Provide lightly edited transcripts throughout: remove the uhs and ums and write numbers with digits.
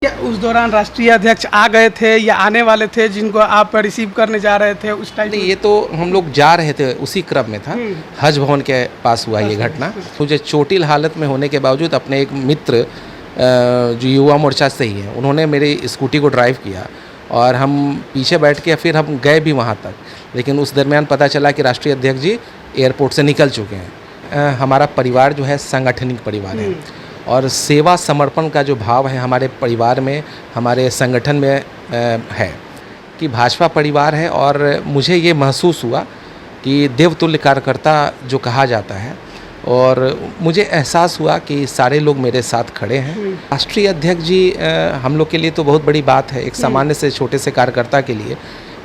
क्या उस दौरान राष्ट्रीय अध्यक्ष आ गए थे या आने वाले थे जिनको आप रिसीव करने जा रहे थे उस टाइम? नहीं, ये तो हम लोग जा रहे थे, उसी क्रम में था। हज भवन के पास हुआ ये घटना। मुझे चोटिल हालत में होने के बावजूद अपने एक मित्र जो युवा मोर्चा से ही है, उन्होंने मेरी स्कूटी को ड्राइव किया और हम पीछे बैठ के फिर हम गए भी वहाँ तक। लेकिन उस दरमियान पता चला कि राष्ट्रीय अध्यक्ष जी एयरपोर्ट से निकल चुके हैं। हमारा परिवार जो है सांगठनिक परिवार है और सेवा समर्पण का जो भाव है हमारे परिवार में, हमारे संगठन में है कि भाजपा परिवार है। और मुझे ये महसूस हुआ कि देवतुल्य कार्यकर्ता जो कहा जाता है, और मुझे एहसास हुआ कि सारे लोग मेरे साथ खड़े हैं। राष्ट्रीय अध्यक्ष जी हम लोग के लिए तो बहुत बड़ी बात है, एक सामान्य से छोटे से कार्यकर्ता के लिए,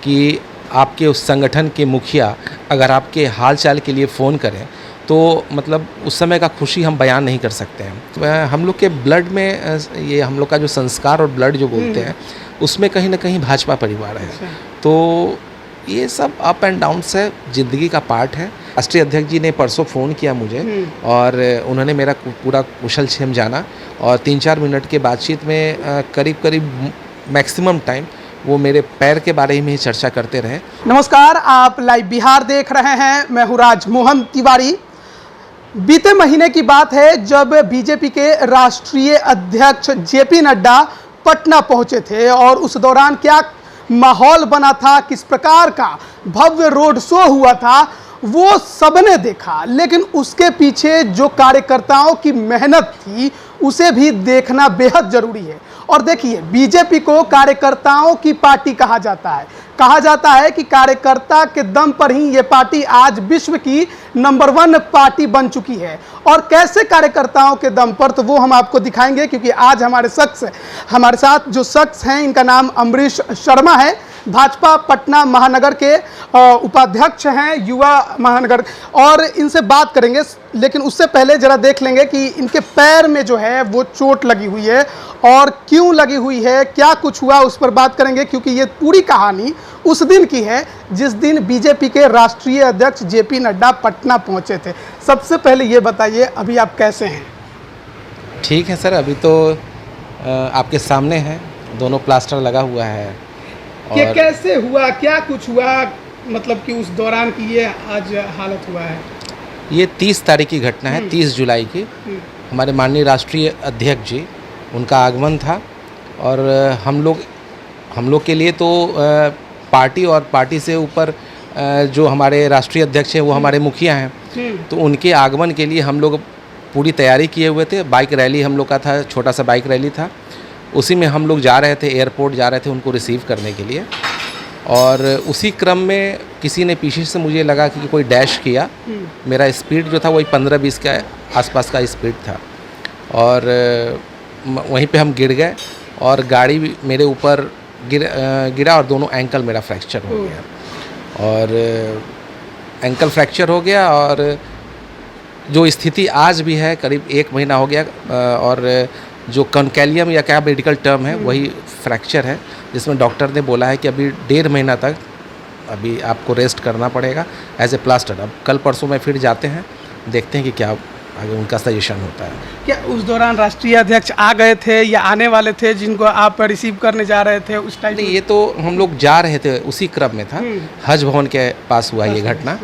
कि आपके उस संगठन के मुखिया अगर आपके हाल चाल के लिए फ़ोन करें तो मतलब उस समय का खुशी हम बयान नहीं कर सकते हैं। हम लोग के ब्लड में ये हम लोग का जो संस्कार और ब्लड जो बोलते हैं उसमें कहीं ना कहीं भाजपा परिवार है। तो ये सब अप एंड डाउन्स है, ज़िंदगी का पार्ट है। राष्ट्रीय अध्यक्ष जी ने परसों फ़ोन किया मुझे और उन्होंने मेरा पूरा कुशल क्षेम जाना और 3-4 मिनट के बातचीत में करीब मैक्सिमम टाइम वो मेरे पैर के बारे में ही चर्चा करते रहे। नमस्कार, आप लाइव बिहार देख रहे हैं। मैं हूँ राजमोहन तिवारी। बीते महीने की बात है जब बीजेपी के राष्ट्रीय अध्यक्ष जेपी नड्डा पटना पहुंचे थे और उस दौरान क्या माहौल बना था, किस प्रकार का भव्य रोड शो हुआ था, वो सबने देखा। लेकिन उसके पीछे जो कार्यकर्ताओं की मेहनत थी उसे भी देखना बेहद जरूरी है। और देखिए, बीजेपी को कार्यकर्ताओं की पार्टी कहा जाता है। कहा जाता है कि कार्यकर्ता के दम पर ही ये पार्टी आज विश्व की नंबर 1 पार्टी बन चुकी है। और कैसे कार्यकर्ताओं के दम पर, तो वो हम आपको दिखाएंगे, क्योंकि आज हमारे साथ जो शख्स हैं, इनका नाम अमरीश शर्मा है। भाजपा पटना महानगर के उपाध्यक्ष हैं, युवा महानगर, और इनसे बात करेंगे। लेकिन उससे पहले जरा देख लेंगे कि इनके पैर में जो है वो चोट लगी हुई है और क्यों लगी हुई है, क्या कुछ हुआ, उस पर बात करेंगे। क्योंकि ये पूरी कहानी उस दिन की है जिस दिन बीजेपी के राष्ट्रीय अध्यक्ष जेपी नड्डा पटना पहुंचे थे। सबसे पहले ये बताइए, अभी आप कैसे हैं? ठीक है सर, अभी तो आपके सामने है, दोनों प्लास्टर लगा हुआ है। ये कैसे हुआ, क्या कुछ हुआ, मतलब कि उस दौरान की ये आज हालत हुआ है? ये 30 तारीख की घटना है, 30 जुलाई की। हमारे माननीय राष्ट्रीय अध्यक्ष जी, उनका आगमन था और हम लोग के लिए तो पार्टी और पार्टी से ऊपर जो हमारे राष्ट्रीय अध्यक्ष हैं वो हमारे मुखिया हैं। तो उनके आगमन के लिए हम लोग पूरी तैयारी किए हुए थे। बाइक रैली हम लोग का था, छोटा सा बाइक रैली था, उसी में हम लोग जा रहे थे, एयरपोर्ट जा रहे थे उनको रिसीव करने के लिए। और उसी क्रम में किसी ने पीछे से, मुझे लगा कि कोई डैश किया। मेरा स्पीड जो था वही 15-20 के आसपास का स्पीड था और वहीं पे हम गिर गए और गाड़ी भी मेरे ऊपर गिरा और दोनों एंकल मेरा फ्रैक्चर हो गया। और एंकल फ्रैक्चर हो गया और जो स्थिति आज भी है, करीब 1 महीना हो गया, और जो कॉन्कैलियम या क्या मेडिकल टर्म है वही फ्रैक्चर है, जिसमें डॉक्टर ने बोला है कि अभी 1.5 महीना तक अभी आपको रेस्ट करना पड़ेगा एज ए प्लास्टर। अब कल परसों में फिर जाते हैं, देखते हैं कि क्या आगे उनका सजेशन होता है। क्या उस दौरान राष्ट्रीय अध्यक्ष आ गए थे या आने वाले थे जिनको आप रिसीव करने जा रहे थे उस टाइम? नहीं, ये तो हम लोग जा रहे थे, उसी क्रम में था। हज भवन के पास हुआ ये घटना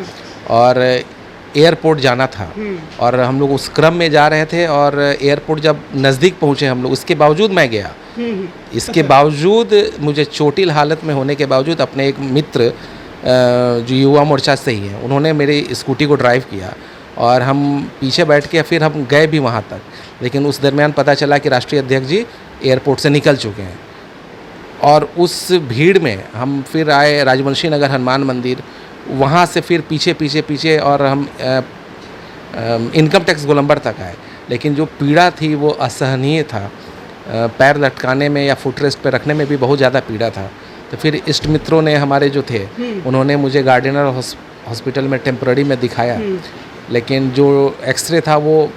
और एयरपोर्ट जाना था और हम लोग उस क्रम में जा रहे थे। और एयरपोर्ट जब नज़दीक पहुँचे हम लोग, इसके बावजूद मैं गया, इसके बावजूद मुझे चोटिल हालत में होने के बावजूद अपने एक मित्र जो युवा मोर्चा से ही है, उन्होंने मेरी स्कूटी को ड्राइव किया और हम पीछे बैठ के फिर हम गए भी वहाँ तक। लेकिन उस दरमियान पता चला कि राष्ट्रीय अध्यक्ष जी एयरपोर्ट से निकल चुके हैं और उस भीड़ में हम फिर आए राजवंशी नगर हनुमान मंदिर, वहाँ से फिर पीछे और हम इनकम टैक्स गोलंबर तक आए। लेकिन जो पीड़ा थी वो असहनीय था, पैर लटकाने में या फुटरेस्ट पे रखने में भी बहुत ज़्यादा पीड़ा था। तो फिर इष्ट मित्रों ने हमारे जो थे उन्होंने मुझे गार्डिनर हॉस्पिटल में टेम्पररी में दिखाया। लेकिन जो एक्सरे था वो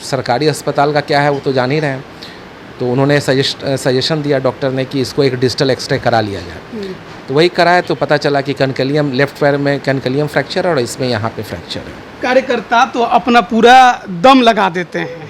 सरकारी अस्पताल का क्या है वो तो जान ही रहे हैं। तो उन्होंने सजेशन दिया डॉक्टर ने कि इसको एक डिजिटल एक्सरे करा लिया जाए। तो वही कराया तो पता चला कि कनकलियम, लेफ्ट पैर में कनकलियम फ्रैक्चर और इसमें यहाँ पे फ्रैक्चर है। कार्यकर्ता तो अपना पूरा दम लगा देते हैं,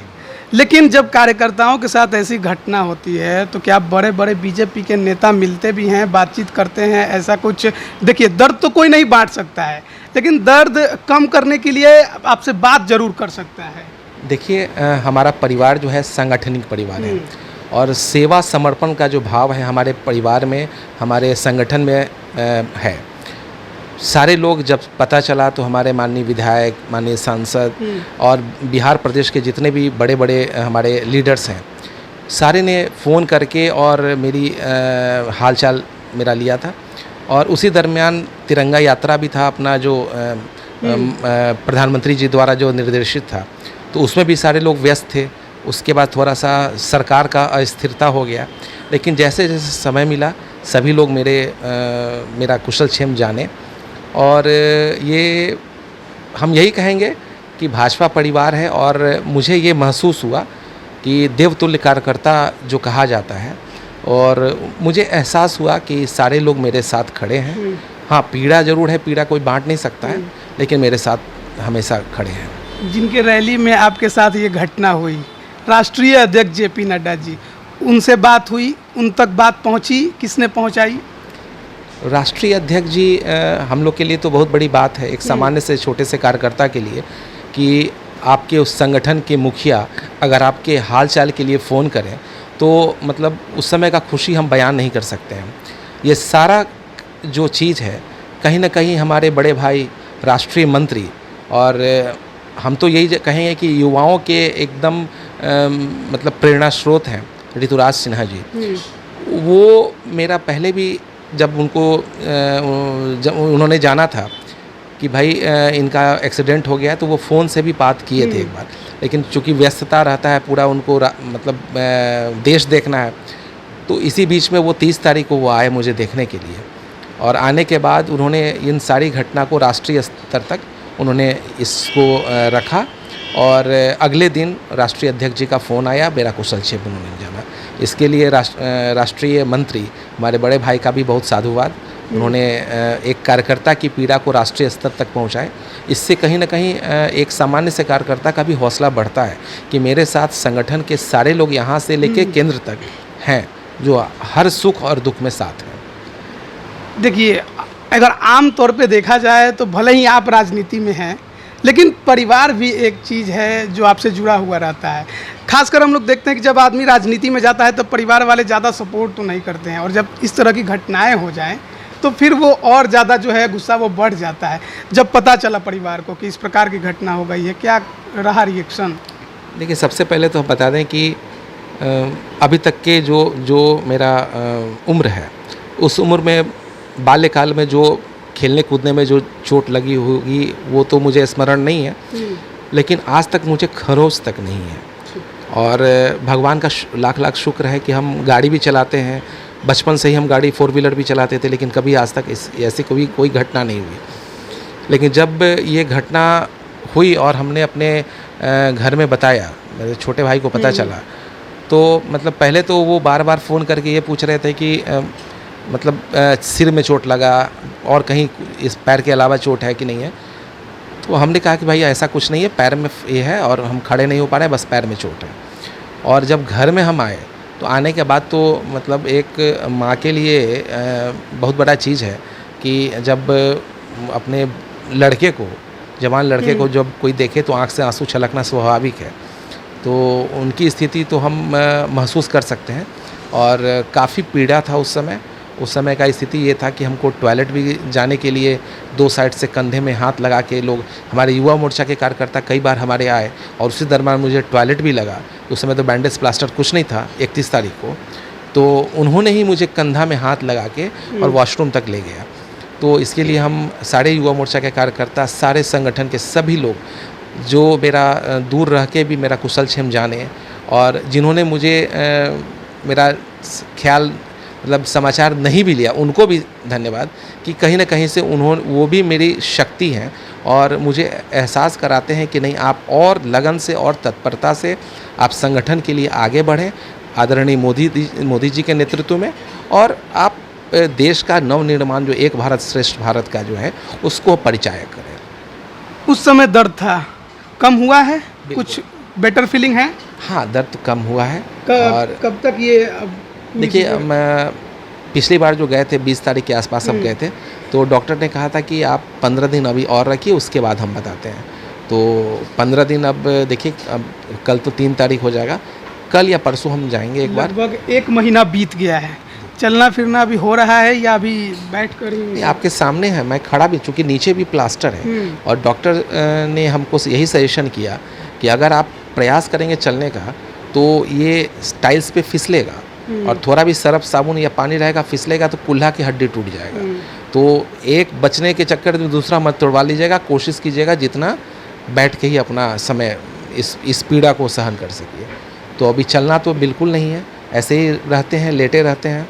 लेकिन जब कार्यकर्ताओं के साथ ऐसी घटना होती है तो क्या बड़े बड़े बीजेपी के नेता मिलते भी हैं, बातचीत करते हैं? ऐसा कुछ, देखिए दर्द तो कोई नहीं बांट सकता है, लेकिन दर्द कम करने के लिए आपसे बात जरूर कर सकता है। देखिए हमारा परिवार जो है सांगठनिक परिवार है और सेवा समर्पण का जो भाव है हमारे परिवार में, हमारे संगठन में है। सारे लोग जब पता चला तो हमारे माननीय विधायक, माननीय सांसद और बिहार प्रदेश के जितने भी बड़े बड़े हमारे लीडर्स हैं, सारे ने फ़ोन करके और मेरी हालचाल मेरा लिया था। और उसी दरमियान तिरंगा यात्रा भी था अपना, जो प्रधानमंत्री जी द्वारा जो निर्देशित था, तो उसमें भी सारे लोग व्यस्त थे। उसके बाद थोड़ा सा सरकार का अस्थिरता हो गया, लेकिन जैसे जैसे समय मिला सभी लोग मेरा कुशल क्षेम जाने। और ये हम यही कहेंगे कि भाजपा परिवार है और मुझे ये महसूस हुआ कि देवतुल्य कार्यकर्ता जो कहा जाता है, और मुझे एहसास हुआ कि सारे लोग मेरे साथ खड़े हैं। हाँ, पीड़ा ज़रूर है, पीड़ा कोई बांट नहीं सकता है, लेकिन मेरे साथ हमेशा खड़े हैं। जिनके रैली में आपके साथ ये घटना हुई, राष्ट्रीय अध्यक्ष जेपी नड्डा जी, उनसे बात हुई, उन तक बात पहुंची, किसने पहुंचाई? राष्ट्रीय अध्यक्ष जी हम लोग के लिए तो बहुत बड़ी बात है, एक सामान्य से छोटे से कार्यकर्ता के लिए, कि आपके उस संगठन के मुखिया अगर आपके हाल चाल के लिए फ़ोन करें तो मतलब उस समय का खुशी हम बयान नहीं कर सकते हैं। ये सारा जो चीज़ है कहीं ना कहीं हमारे बड़े भाई राष्ट्रीय मंत्री, और हम तो यही कहेंगे कि युवाओं के एकदम मतलब प्रेरणा स्रोत हैं ऋतुराज सिन्हा जी। वो मेरा पहले भी जब उन्होंने जाना था कि भाई इनका एक्सीडेंट हो गया, तो वो फ़ोन से भी बात किए थे एक बार, लेकिन चूँकि व्यस्तता रहता है पूरा, उनको मतलब देश देखना है, तो इसी बीच में वो 30 तारीख को वो आए मुझे देखने के लिए। और आने के बाद उन्होंने इन सारी घटना को राष्ट्रीय स्तर तक उन्होंने इसको रखा, और अगले दिन राष्ट्रीय अध्यक्ष जी का फ़ोन आया, मेरा कुशल क्षेम उन्होंने जाना। इसके लिए राष्ट्रीय मंत्री हमारे बड़े भाई का भी बहुत साधुवाद। उन्होंने एक कार्यकर्ता की पीड़ा को राष्ट्रीय स्तर तक पहुंचाए। इससे कहीं ना कहीं एक सामान्य से कार्यकर्ता का भी हौसला बढ़ता है कि मेरे साथ संगठन के सारे लोग यहाँ से लेके केंद्र तक हैं, जो हर सुख और दुख में साथ हैं। देखिए, अगर आम तौर पे देखा जाए तो भले ही आप राजनीति में हैं, लेकिन परिवार भी एक चीज़ है जो आपसे जुड़ा हुआ रहता है। खासकर हम लोग देखते हैं कि जब आदमी राजनीति में जाता है तो परिवार वाले ज़्यादा सपोर्ट तो नहीं करते हैं, और जब इस तरह की घटनाएं हो जाएं तो फिर वो और ज़्यादा जो है गुस्सा वो बढ़ जाता है। जब पता चला परिवार को कि इस प्रकार की घटना हो गई है, क्या रहा रिएक्शन? देखिए, सबसे पहले तो हम बता दें कि अभी तक के जो मेरा उम्र है, उस उम्र में बाल्यकाल में जो खेलने कूदने में जो चोट लगी होगी वो तो मुझे स्मरण नहीं है, लेकिन आज तक मुझे खरोच तक नहीं है। और भगवान का लाख लाख शुक्र है कि हम गाड़ी भी चलाते हैं, बचपन से ही हम गाड़ी 4 व्हीलर भी चलाते थे, लेकिन कभी आज तक ऐसी कोई घटना नहीं हुई। लेकिन जब ये घटना हुई और हमने अपने घर में बताया, मेरे छोटे भाई को पता चला, तो मतलब पहले तो वो बार बार फ़ोन करके ये पूछ रहे थे कि मतलब सिर में चोट लगा और कहीं इस पैर के अलावा चोट है कि नहीं है। तो हमने कहा कि भाई ऐसा कुछ नहीं है, पैर में ये है और हम खड़े नहीं हो पा रहे हैं, बस पैर में चोट है। और जब घर में हम आए तो आने के बाद तो मतलब एक माँ के लिए बहुत बड़ा चीज़ है कि जब अपने लड़के को, जवान लड़के को जब कोई देखे तो आँख से आंसू छलकना स्वाभाविक है। तो उनकी स्थिति तो हम महसूस कर सकते हैं, और काफ़ी पीड़ा था उस समय। उस समय का स्थिति ये था कि हमको टॉयलेट भी जाने के लिए 2 साइड से कंधे में हाथ लगा के लोग, हमारे युवा मोर्चा के कार्यकर्ता कई बार हमारे आए, और उसी दरम्यान मुझे टॉयलेट भी लगा। उस समय तो बैंडेज प्लास्टर कुछ नहीं था 31 तारीख को, तो उन्होंने ही मुझे कंधा में हाथ लगा के और वॉशरूम तक ले गया। तो इसके लिए हम सारे युवा मोर्चा के कार्यकर्ता, सारे संगठन के सभी लोग जो मेरा दूर रह के भी मेरा कुशल क्षेम जाने, और जिन्होंने मुझे मेरा ख्याल मतलब समाचार नहीं भी लिया, उनको भी धन्यवाद कि कहीं ना कहीं से वो भी मेरी शक्ति हैं और मुझे एहसास कराते हैं कि नहीं, आप और लगन से और तत्परता से आप संगठन के लिए आगे बढ़ें आदरणीय मोदी जी के नेतृत्व में, और आप देश का नवनिर्माण जो एक भारत श्रेष्ठ भारत का जो है उसको परिचायक करें। उस समय दर्द था, कम हुआ है, कुछ बेटर फीलिंग है? हाँ, दर्द कम हुआ है। और कब तक ये अब देखिए, मैं पिछली बार जो गए थे 20 तारीख के आसपास हम गए थे, तो डॉक्टर ने कहा था कि आप 15 दिन अभी और रखिए, उसके बाद हम बताते हैं। तो 15 दिन, अब देखिए, अब कल तो 3 तारीख हो जाएगा, कल या परसों हम जाएंगे एक बार। लगभग 1 महीना बीत गया है, चलना फिरना अभी हो रहा है या अभी बैठ कर ही? नहीं, आपके सामने है, मैं खड़ा भी, चूँकि नीचे भी प्लास्टर है, और डॉक्टर ने हमको यही सजेशन किया कि अगर आप प्रयास करेंगे चलने का तो ये टाइल्स पे फिसलेगा, और थोड़ा भी सरफ साबुन या पानी रहेगा, फिसलेगा तो कुल्हा की हड्डी टूट जाएगा। तो एक बचने के चक्कर में दूसरा मत तोड़वा लीजिएगा, कोशिश कीजिएगा जितना बैठ के ही अपना समय इस पीड़ा को सहन कर सकिए। तो अभी चलना तो बिल्कुल नहीं है, ऐसे ही रहते हैं, लेटे रहते हैं।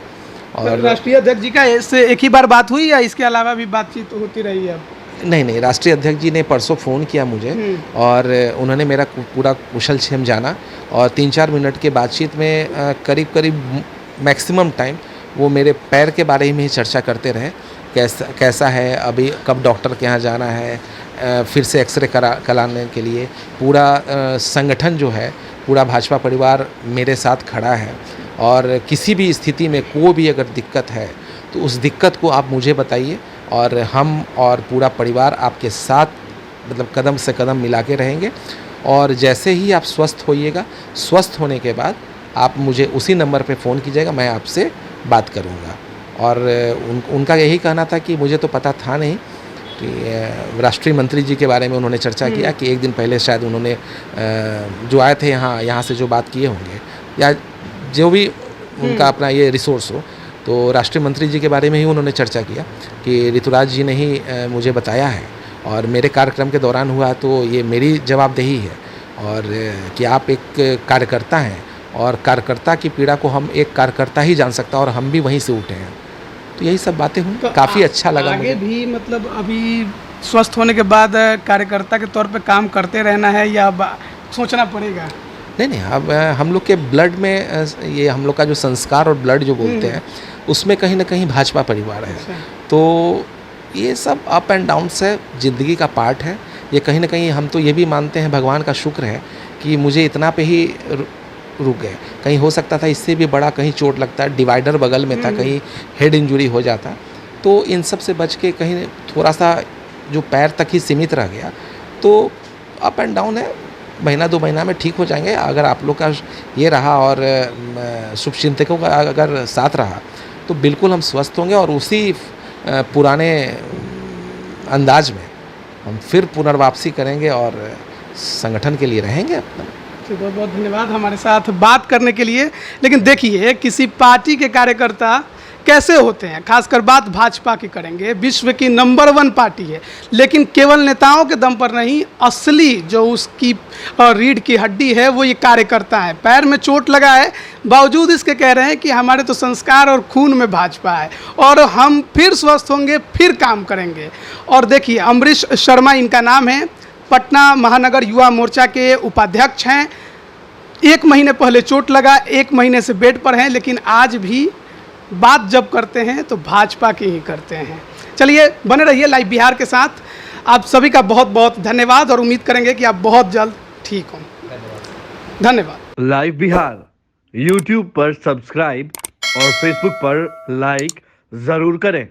और राष्ट्रीय अध्यक्ष जी का इससे एक ही बार बात हुई या इसके अलावा भी बातचीत होती रही है? नहीं, राष्ट्रीय अध्यक्ष जी ने परसों फ़ोन किया मुझे, और उन्होंने मेरा पूरा कुशल क्षेम जाना, और 3-4 मिनट के बातचीत में करीब मैक्सिमम टाइम वो मेरे पैर के बारे में ही चर्चा करते रहे, कैसा है, अभी कब डॉक्टर के यहाँ जाना है, फिर से एक्सरे कराने के लिए। पूरा संगठन जो है, पूरा भाजपा परिवार मेरे साथ खड़ा है, और किसी भी स्थिति में कोई भी अगर दिक्कत है तो उस दिक्कत को आप मुझे बताइए, और हम और पूरा परिवार आपके साथ, मतलब कदम से कदम मिला के रहेंगे। और जैसे ही आप स्वस्थ होइएगा, स्वस्थ होने के बाद आप मुझे उसी नंबर पे फ़ोन कीजिएगा, मैं आपसे बात करूँगा। और उनका यही कहना था कि मुझे तो पता था नहीं कि राष्ट्रीय मंत्री जी के बारे में उन्होंने चर्चा किया कि एक दिन पहले शायद उन्होंने जो आए थे यहाँ से जो बात किए होंगे, या जो भी उनका अपना ये रिसोर्स हो, तो राष्ट्रीय मंत्री जी के बारे में ही उन्होंने चर्चा किया कि ऋतुराज जी ने ही मुझे बताया है, और मेरे कार्यक्रम के दौरान हुआ, तो ये मेरी जवाबदेही है, और कि आप एक कार्यकर्ता हैं, और कार्यकर्ता की पीड़ा को हम एक कार्यकर्ता ही जान सकता है, और हम भी वहीं से उठे हैं। तो यही सब बातें हुई, तो काफ़ी अच्छा लगा आगे मुझे भी, मतलब अभी स्वस्थ होने के बाद कार्यकर्ता के तौर पे काम करते रहना है या सोचना पड़ेगा? नहीं, अब हम लोग के ब्लड में, ये हम लोग का जो संस्कार और ब्लड जो बोलते हैं, उसमें कहीं ना कहीं भाजपा परिवार है। तो ये सब अप एंड डाउन्स है, ज़िंदगी का पार्ट है। ये कहीं ना कहीं हम तो ये भी मानते हैं, भगवान का शुक्र है कि मुझे इतना पे ही रुक गए। कहीं हो सकता था इससे भी बड़ा, कहीं चोट लगता, डिवाइडर बगल में था, कहीं हेड इंजरी हो जाता। तो इन सब से बच के कहीं थोड़ा सा जो पैर तक ही सीमित रह गया, तो अप एंड डाउन है, महीना 2 महीना में ठीक हो जाएंगे। अगर आप लोग का ये रहा और शुभचिंतकों का अगर साथ रहा, तो बिल्कुल हम स्वस्थ होंगे, और उसी पुराने अंदाज में हम फिर पुनर्वापसी करेंगे और संगठन के लिए रहेंगे अपना। बहुत बहुत धन्यवाद हमारे साथ बात करने के लिए। लेकिन देखिए, किसी पार्टी के कार्यकर्ता कैसे होते हैं, खासकर बात भाजपा की करेंगे, विश्व की नंबर 1 पार्टी है, लेकिन केवल नेताओं के दम पर नहीं, असली जो उसकी रीढ़ की हड्डी है वो ये कार्यकर्ता है। पैर में चोट लगा है, बावजूद इसके कह रहे हैं कि हमारे तो संस्कार और खून में भाजपा है, और हम फिर स्वस्थ होंगे, फिर काम करेंगे। और देखिए, अमरीश शर्मा इनका नाम है, पटना महानगर युवा मोर्चा के उपाध्यक्ष हैं। 1 महीने पहले चोट लगा, 1 महीने से बेड पर हैं, लेकिन आज भी बात जब करते हैं तो भाजपा की ही करते हैं। चलिए, बने रहिए लाइव बिहार के साथ। आप सभी का बहुत बहुत धन्यवाद, और उम्मीद करेंगे कि आप बहुत जल्द ठीक हों। धन्यवाद। लाइव बिहार YouTube पर सब्सक्राइब और Facebook पर लाइक ज़रूर करें।